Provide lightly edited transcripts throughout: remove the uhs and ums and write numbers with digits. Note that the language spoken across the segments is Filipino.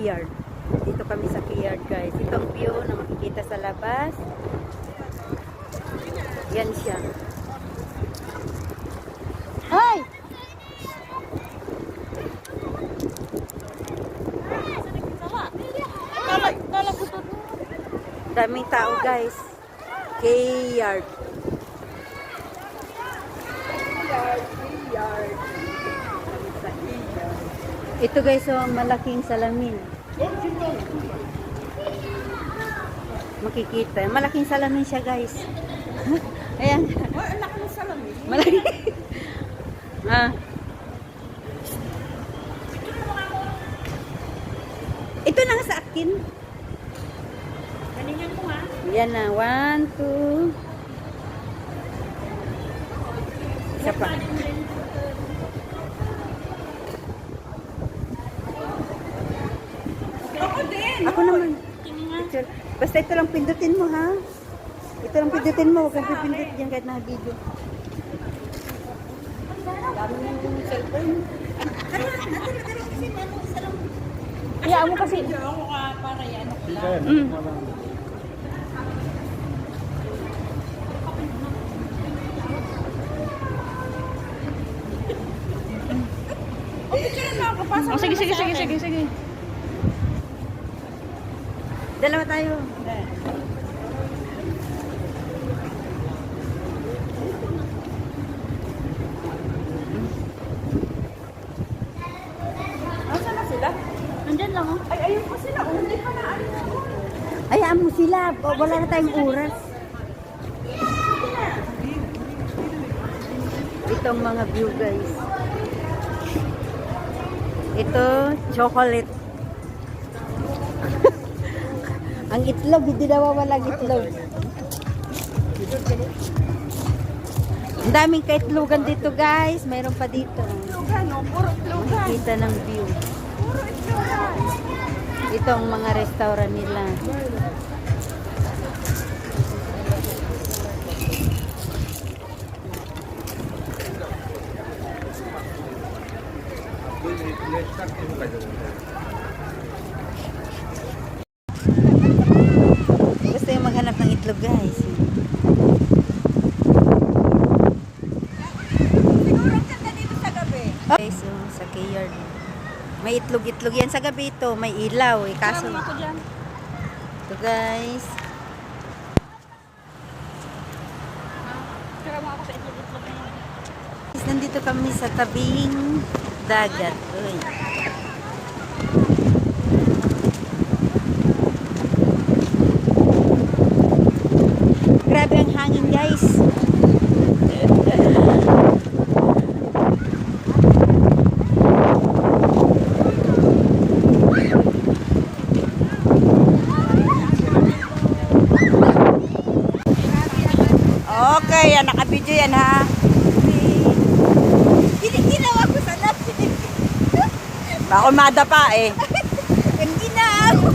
K-Yard. Dito kami sa K-Yard guys. Itong view na makikita sa labas. Yan siya. Ay! Daming tao guys. K-Yard. Ito guys, so malaking salamin. Makikita. Malaking salamin siya guys. Ayan. Anak mo salamin. Malaki. Ah. Ito na nga sa akin. Galingan mo ha. Yan na. 1, 2. Isa pa. Ako din. Ako naman. Tingin nga. Picture. Basta ito lang pindutin mo ha. Ito lang pindutin mo. Huwag kang pipindut dyan kahit naka-video. Dami yung cellphone. Kaya mo kasi. Ako ka para yan. Ako lang. Oh, sige. Dalawa tayo. Nasaan na sila? Nandyan lang oh. Ay, ayun pa sila. Hindi pa na ano. Ayaan mo sila. Wala na tayong oras. Itong mga view guys. Ito, chocolate. Ang itlog, hindi nawawalang itlog. Ang daming kaitlogan dito guys. Mayroon pa dito. Itlogan, no? Puro itlogan. Makikita ng view. Puro itlogan. Ito ang mga restaurant nila. Gusto yung maghanap ng itlog guys. Siguro ganda dito sa gabi. Okay, so sa K-Yard. May itlog-itlog yan sa gabi ito. May ilaw eh. Kaso, Kasama ako dyan. ito guys. Kasama ako sa itlog-itlog na yan. Nandito kami sa tabing dagat. Uy. Grabe ang hangin guys. Okay, yan, naka-video yan ha. Ginawa ko sa natin. Bako madapa eh. Ang ginawa.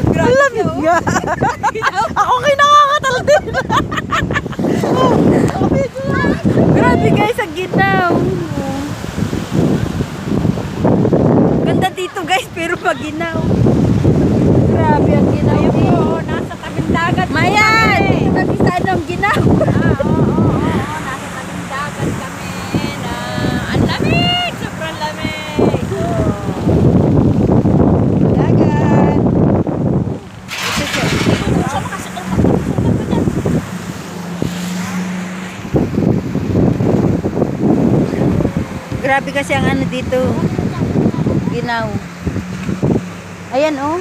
Grabe nga. Ako kinakakatal din. Grabe guys, ang ginaw. Ganda dito guys, pero maginaw. Grabe ang ginaw. Oo, nasa tabing dagat. Mayan! Dito sa anong ginaw. Oo. Nasa tabing dagat kami na ang lamig! Sobrang lamig! Dagat. Ito siya. Saan makasakal ka? Sugat ka dyan. Grabe kasi ang ano dito. Ginaw. Ayan oh.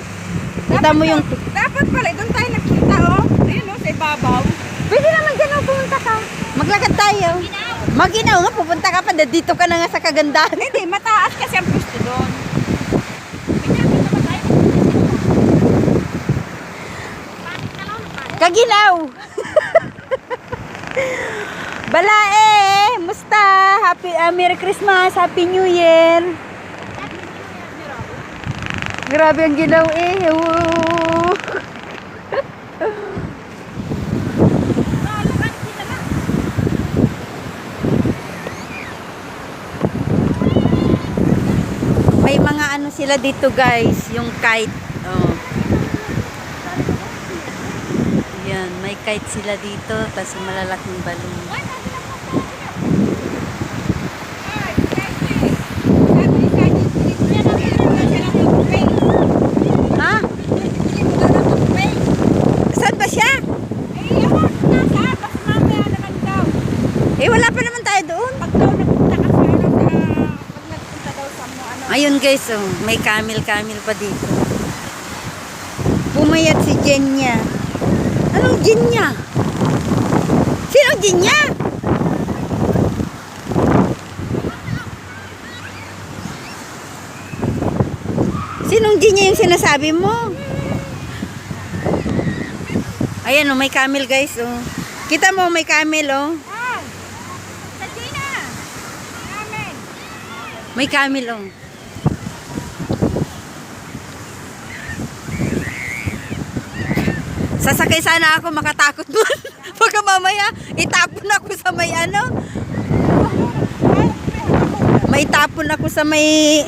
Kita mo yung... Dapat pala, doon tayo nakita oh. Ayun oh, sa ibabaw. Pwede naman dyan oh, pumunta ka. Maglakad tayo. Maginaw nga, pupunta ka pa. Dito ka na nga sa kagandahan. Hindi, mataas kasi ang pwesto doon. Kaginaw! Balae! Musta? Happy, Merry Christmas! Happy New Year! Grabe ang ginaw eh. ano sila dito guys, yung kite. Oh. Yan, may kite sila dito, tapos malalaking balon. Ha? Saan ba siya? Eh, wala pa naman tayo doon. Ayun guys, oh, may camel pa dito. Pumayat si Jenya. Anong Jenya? Sinong Jenya? Sinong Jenya yung sinasabi mo? Ayan, oh, may camel guys, oh. Kita mo, may camel, oh. May camel, oh. Sasakay sana ako, makatakot doon. Baka mamaya, itapon ako sa may ano. May tapon ako sa may...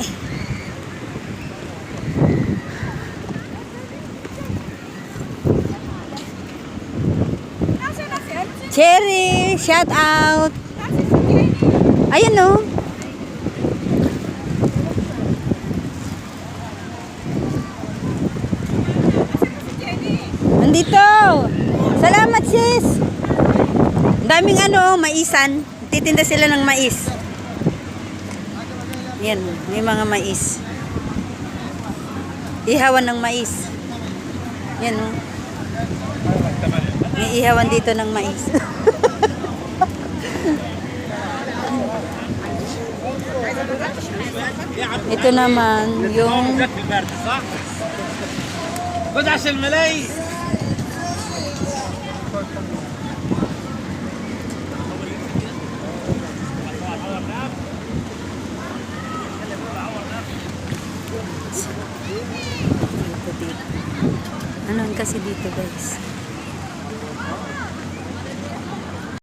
Cherry, shout out. Ayan, oh. Nandito. Salamat sis. Ang daming ano, maisan. Titinda sila ng mais. Yan, may mga mais. Ihawan ng mais. Yan oh. May ihawan dito ng mais. Ito naman yung بدعش الملاي ano kasi dito guys.